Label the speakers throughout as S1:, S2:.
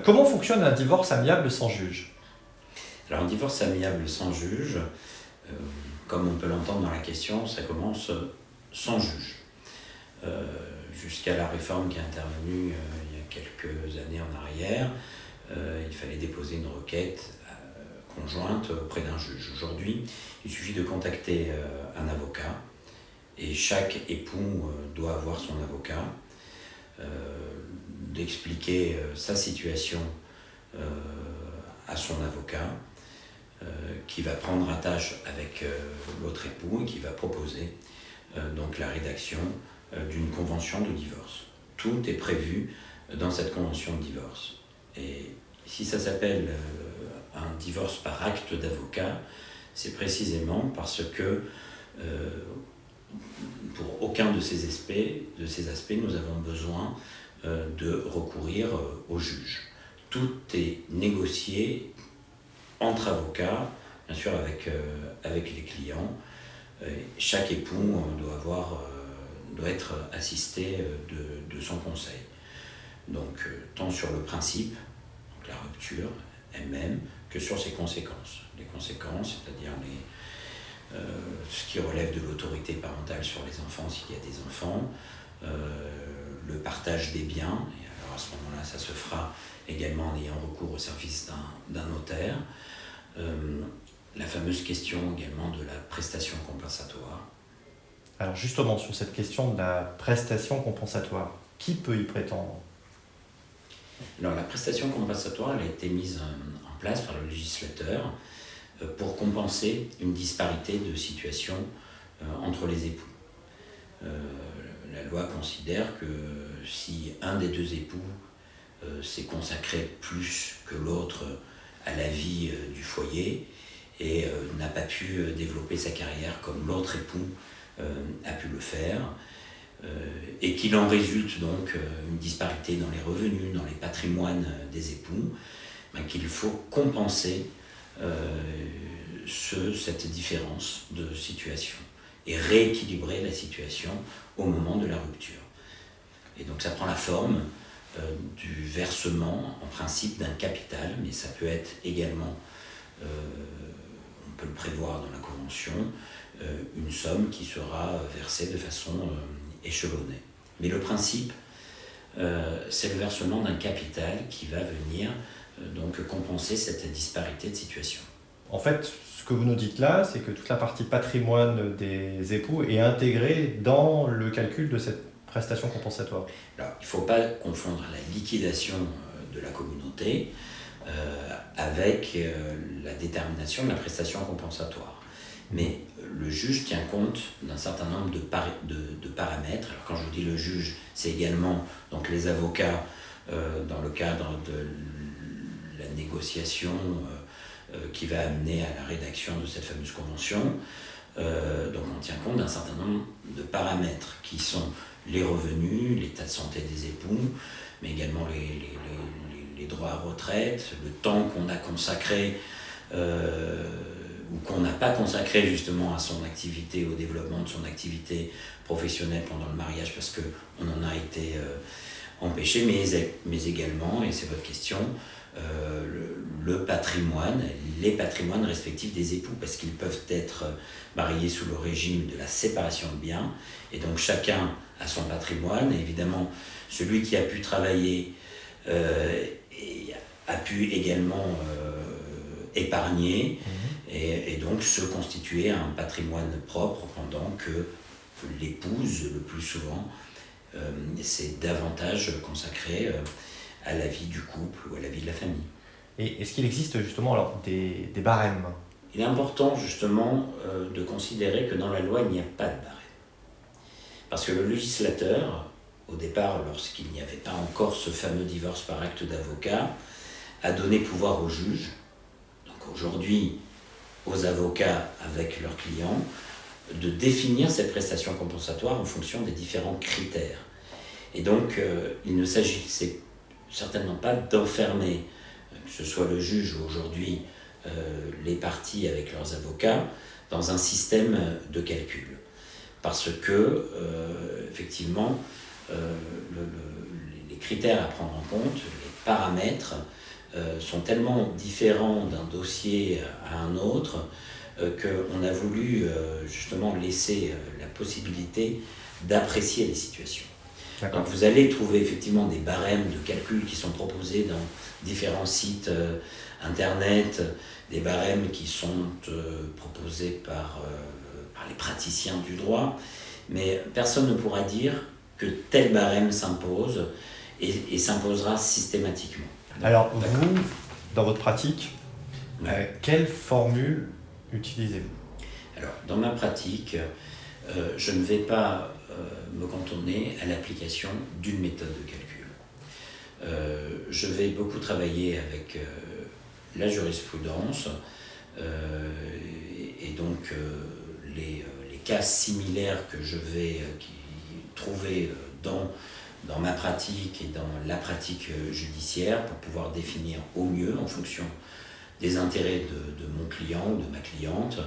S1: Comment fonctionne un divorce amiable sans juge?
S2: Alors un divorce amiable sans juge, euh, comme on peut l'entendre dans la question, ça commence sans juge. Euh, Jusqu'à la réforme qui est intervenue il y a quelques années en arrière, il fallait déposer une requête conjointe auprès d'un juge. Aujourd'hui, il suffit de contacter un avocat et chaque époux doit avoir son avocat, d'expliquer sa situation à son avocat, qui va prendre attache avec l'autre époux et qui va proposer donc la rédaction d'une convention de divorce. Tout est prévu dans cette convention de divorce. Et si ça s'appelle un divorce par acte d'avocat, c'est précisément parce que pour aucun de ces aspects, nous avons besoin de recourir au juge. Tout est négocié entre avocats, bien sûr avec les clients. Chaque époux doit être assisté de son conseil. Donc tant sur le principe, donc la rupture elle-même, que sur ses conséquences. Les conséquences, c'est-à-dire ce qui relève de l'autorité parentale sur les enfants s'il y a des enfants, le partage des biens, et alors à ce moment-là ça se fera également en ayant recours au service d'un notaire, la fameuse question également de la prestation compensatoire.
S1: Alors justement, sur cette question de la prestation compensatoire, qui peut y prétendre?
S2: Alors la prestation compensatoire, elle a été mise en place par le législateur pour compenser une disparité de situation entre les époux. La loi considère que si un des deux époux s'est consacré plus que l'autre à la vie du foyer et n'a pas pu développer sa carrière comme l'autre époux a pu le faire, et qu'il en résulte donc une disparité dans les revenus, dans les patrimoines des époux, qu'il faut compenser cette différence de situation et rééquilibrer la situation au moment de la rupture. Et donc ça prend la forme du versement en principe d'un capital, mais ça peut être également, on peut le prévoir dans la convention, une somme qui sera versée de façon échelonnée. Mais le principe, c'est le versement d'un capital qui va venir donc compenser cette disparité de situation.
S1: En fait, ce que vous nous dites là, c'est que toute la partie patrimoine des époux est intégrée dans le calcul de cette prestation compensatoire.
S2: Alors, il ne faut pas confondre la liquidation de la communauté avec la détermination de la prestation compensatoire. Mais le juge tient compte d'un certain nombre de paramètres. Alors quand je vous dis le juge, c'est également donc les avocats dans le cadre de la négociation qui va amener à la rédaction de cette fameuse convention. Donc on tient compte d'un certain nombre de paramètres qui sont les revenus, l'état de santé des époux, mais également les droits à retraite, le temps qu'on a consacré ou qu'on n'a pas consacré justement à son activité, au développement de son activité professionnelle pendant le mariage parce qu'on en a été empêché, mais également, et c'est votre question, le patrimoine, les patrimoines respectifs des époux, parce qu'ils peuvent être mariés sous le régime de la séparation de biens, et donc chacun a son patrimoine, et évidemment celui qui a pu travailler a pu également épargner, et donc se constituer un patrimoine propre pendant que l'épouse, le plus souvent, s'est davantage consacrée à la vie du couple ou à la vie de la famille.
S1: Et est-ce qu'il existe justement alors des barèmes?
S2: Il est important justement de considérer que dans la loi, il n'y a pas de barème. Parce que le législateur, au départ, lorsqu'il n'y avait pas encore ce fameux divorce par acte d'avocat, a donné pouvoir au juge, donc aujourd'hui aux avocats avec leurs clients, de définir cette prestation compensatoire en fonction des différents critères. Et donc, il ne s'agissait certainement pas d'enfermer, que ce soit le juge ou aujourd'hui les parties avec leurs avocats, dans un système de calcul. Parce que, effectivement, les critères à prendre en compte, les paramètres sont tellement différents d'un dossier à un autre qu'on a voulu justement laisser la possibilité d'apprécier les situations. Donc vous allez trouver effectivement des barèmes de calcul qui sont proposés dans différents sites internet, des barèmes qui sont proposés par les praticiens du droit, mais personne ne pourra dire que tel barème s'impose et s'imposera systématiquement.
S1: Alors vous, dans votre pratique, quelle formule utilisez-vous ?
S2: Alors dans ma pratique, je ne vais pas me cantonner à l'application d'une méthode de calcul. Je vais beaucoup travailler avec la jurisprudence et donc les cas similaires que je vais trouver dans ma pratique et dans la pratique judiciaire pour pouvoir définir au mieux, en fonction des intérêts de mon client ou de ma cliente,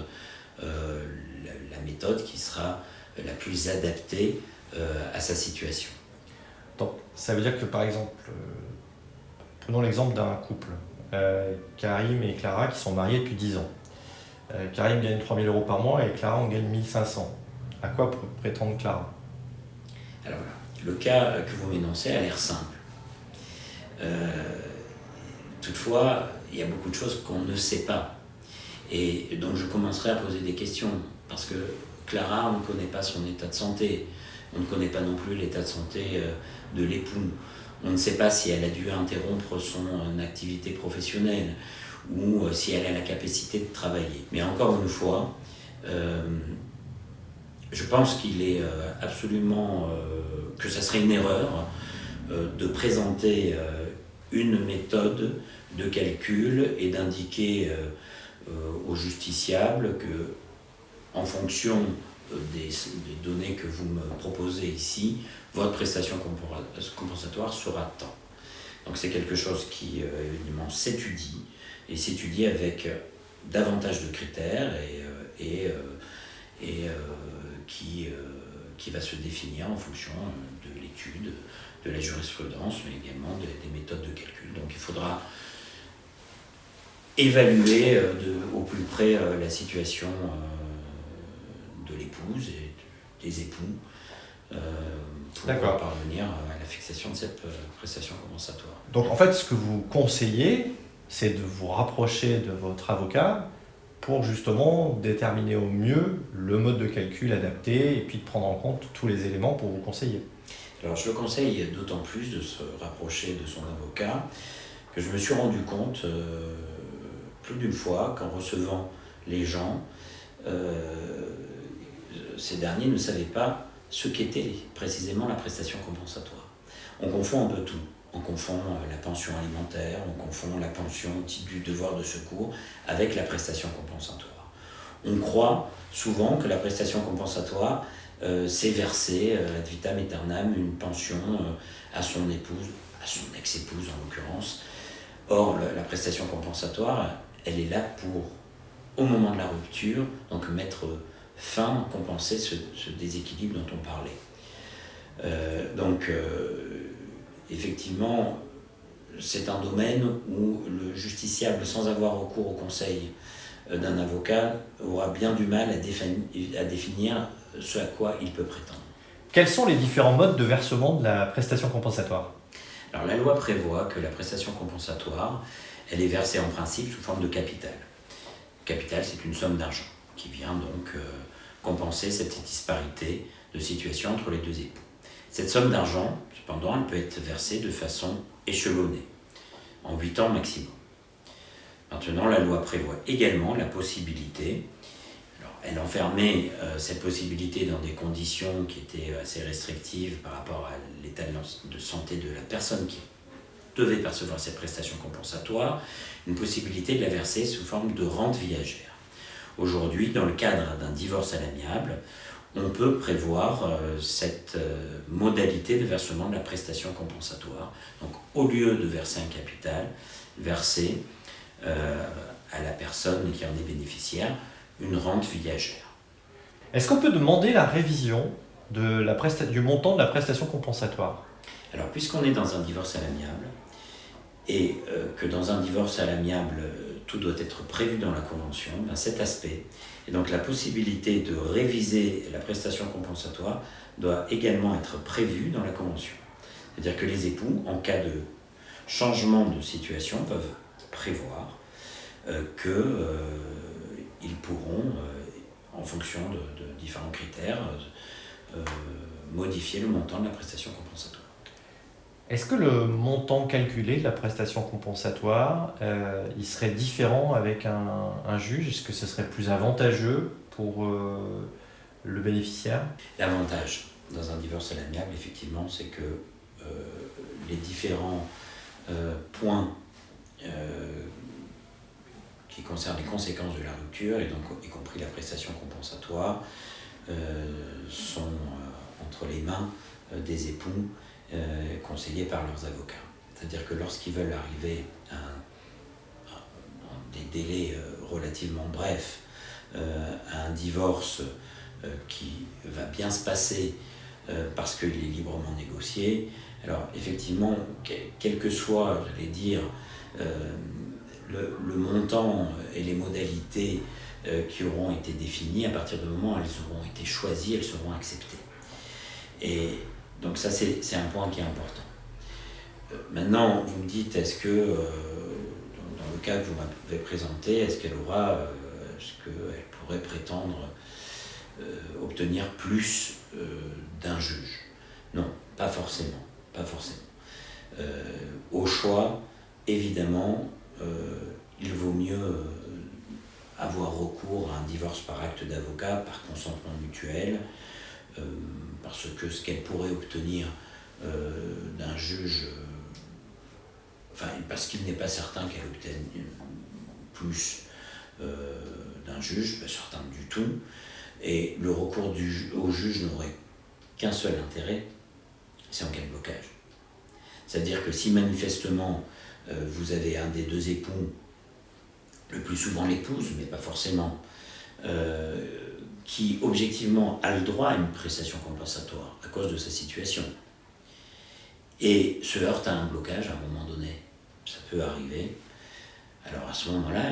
S2: la méthode qui sera la plus adaptée à sa situation.
S1: Donc, ça veut dire que par exemple, prenons l'exemple d'un couple, Karim et Clara qui sont mariés depuis 10 ans. Karim gagne 3 000 € par mois et Clara en gagne 1 500. À quoi prétendre Clara ?
S2: Alors voilà, le cas que vous m'énoncez a l'air simple. Toutefois, il y a beaucoup de choses qu'on ne sait pas. Et donc je commencerai à poser des questions, parce que Clara, on ne connaît pas son état de santé, on ne connaît pas non plus l'état de santé de l'époux, on ne sait pas si elle a dû interrompre son activité professionnelle ou si elle a la capacité de travailler. Mais encore une fois, je pense qu'il est absolument, que ça serait une erreur de présenter une méthode de calcul et d'indiquer aux justiciables que, en fonction des données que vous me proposez ici, votre prestation compensatoire sera tant. Donc c'est quelque chose qui évidemment s'étudie, et s'étudie avec davantage de critères et qui va se définir en fonction de l'étude, de la jurisprudence, mais également des méthodes de calcul. Donc il faudra évaluer au plus près la situation de l'épouse et des époux pour parvenir à la fixation de cette prestation compensatoire.
S1: Donc en fait, ce que vous conseillez, c'est de vous rapprocher de votre avocat pour justement déterminer au mieux le mode de calcul adapté et puis de prendre en compte tous les éléments pour vous conseiller.
S2: Alors je le conseille d'autant plus de se rapprocher de son avocat que je me suis rendu compte plus d'une fois qu'en recevant les gens, ces derniers ne savaient pas ce qu'était précisément la prestation compensatoire. On confond un peu tout. On confond la pension alimentaire, on confond la pension au titre du devoir de secours avec la prestation compensatoire. On croit souvent que la prestation compensatoire, c'est verser ad vitam aeternam une pension à son épouse, à son ex-épouse en l'occurrence. Or, la prestation compensatoire, elle est là pour, au moment de la rupture, donc mettre fin, compenser ce déséquilibre dont on parlait. Effectivement, c'est un domaine où le justiciable, sans avoir recours au conseil d'un avocat, aura bien du mal à définir ce à quoi il peut prétendre.
S1: Quels sont les différents modes de versement de la prestation compensatoire ?
S2: Alors la loi prévoit que la prestation compensatoire, elle est versée en principe sous forme de capital. Capital, c'est une somme d'argent qui vient donc compenser cette disparité de situation entre les deux époux. Cette somme d'argent, cependant, elle peut être versée de façon échelonnée, en 8 ans maximum. Maintenant, la loi prévoit également la possibilité, alors elle enfermait cette possibilité dans des conditions qui étaient assez restrictives par rapport à l'état de santé de la personne qui devait percevoir cette prestation compensatoire, une possibilité de la verser sous forme de rente viagère. Aujourd'hui, dans le cadre d'un divorce à l'amiable, on peut prévoir cette modalité de versement de la prestation compensatoire. Donc, au lieu de verser un capital, verser à la personne qui en est bénéficiaire une rente viagère.
S1: Est-ce qu'on peut demander la révision du montant de la prestation compensatoire ?
S2: Alors, puisqu'on est dans un divorce à l'amiable, et que dans un divorce à l'amiable, tout doit être prévu dans la convention, cet aspect, et donc la possibilité de réviser la prestation compensatoire doit également être prévue dans la convention. C'est-à-dire que les époux, en cas de changement de situation, peuvent prévoir qu'ils pourront, en fonction de différents critères, modifier le montant de la prestation compensatoire.
S1: Est-ce que le montant calculé de la prestation compensatoire, il serait différent avec un juge? Est-ce que ce serait plus avantageux pour le bénéficiaire?
S2: L'avantage dans un divorce à l'amiable, effectivement, c'est que les différents points qui concernent les conséquences de la rupture, et donc y compris la prestation compensatoire, sont entre les mains des époux conseillés par leurs avocats. C'est-à-dire que lorsqu'ils veulent arriver à des délais relativement brefs, à un divorce qui va bien se passer parce qu'il est librement négocié, alors effectivement, quel que soit, j'allais dire, le montant et les modalités qui auront été définies, à partir du moment où elles auront été choisies, elles seront acceptées. Et donc ça, c'est un point qui est important. Maintenant, vous me dites, est-ce que, dans le cas que vous m'avez présenté, est-ce qu'elle pourrait prétendre obtenir plus d'un juge? Non, pas forcément. Pas forcément. Au choix, évidemment, il vaut mieux avoir recours à un divorce par acte d'avocat, par consentement mutuel, parce que ce qu'elle pourrait obtenir d'un juge, parce qu'il n'est pas certain qu'elle obtienne plus d'un juge, pas certain du tout, et le recours au juge n'aurait qu'un seul intérêt, c'est en cas de blocage. C'est-à-dire que si manifestement vous avez un des deux époux, le plus souvent l'épouse, mais pas forcément, qui objectivement a le droit à une prestation compensatoire à cause de sa situation, et se heurte à un blocage à un moment donné, ça peut arriver, alors à ce moment-là,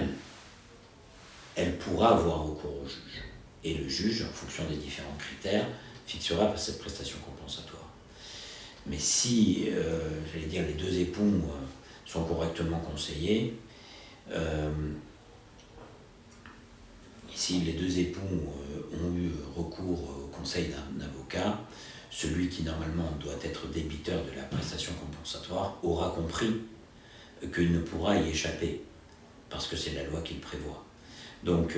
S2: elle pourra avoir recours au juge. Et le juge, en fonction des différents critères, fixera cette prestation compensatoire. Mais si, j'allais dire, les deux époux sont correctement conseillés, si les deux époux ont eu recours au conseil d'un avocat, celui qui normalement doit être débiteur de la prestation compensatoire aura compris qu'il ne pourra y échapper, parce que c'est la loi qui le prévoit. Donc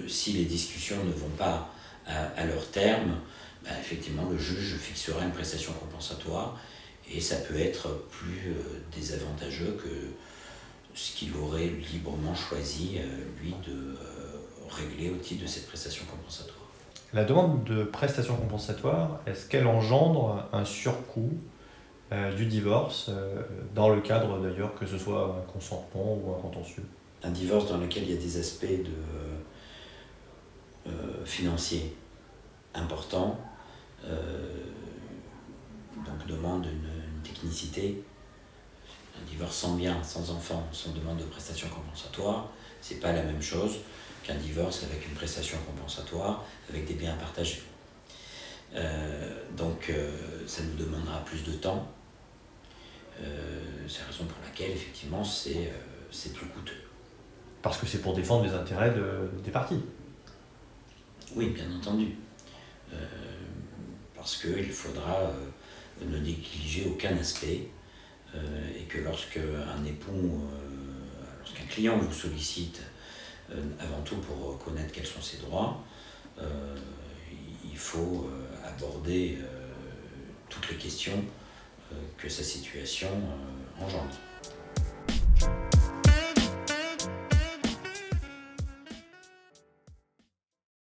S2: si les discussions ne vont pas à leur terme, effectivement le juge fixera une prestation compensatoire, et ça peut être plus désavantageux que ce qu'il aurait librement choisi, lui, de régler au titre de cette prestation compensatoire.
S1: La demande de prestation compensatoire, est-ce qu'elle engendre un surcoût du divorce, dans le cadre d'ailleurs que ce soit un consentement ou un contentieux?
S2: Un divorce dans lequel il y a des aspects financiers importants, donc demande une technicité. Un divorce sans bien, sans enfant, sans demande de prestation compensatoire, c'est pas la même chose qu'un divorce avec une prestation compensatoire, avec des biens partagés. Donc ça nous demandera plus de temps. C'est la raison pour laquelle effectivement c'est plus coûteux.
S1: Parce que c'est pour défendre les intérêts des parties.
S2: Oui, bien entendu. Parce qu'il faudra ne négliger aucun aspect, et que lorsqu'un client vous sollicite, avant tout pour connaître quels sont ses droits, il faut aborder toutes les questions que sa situation engendre.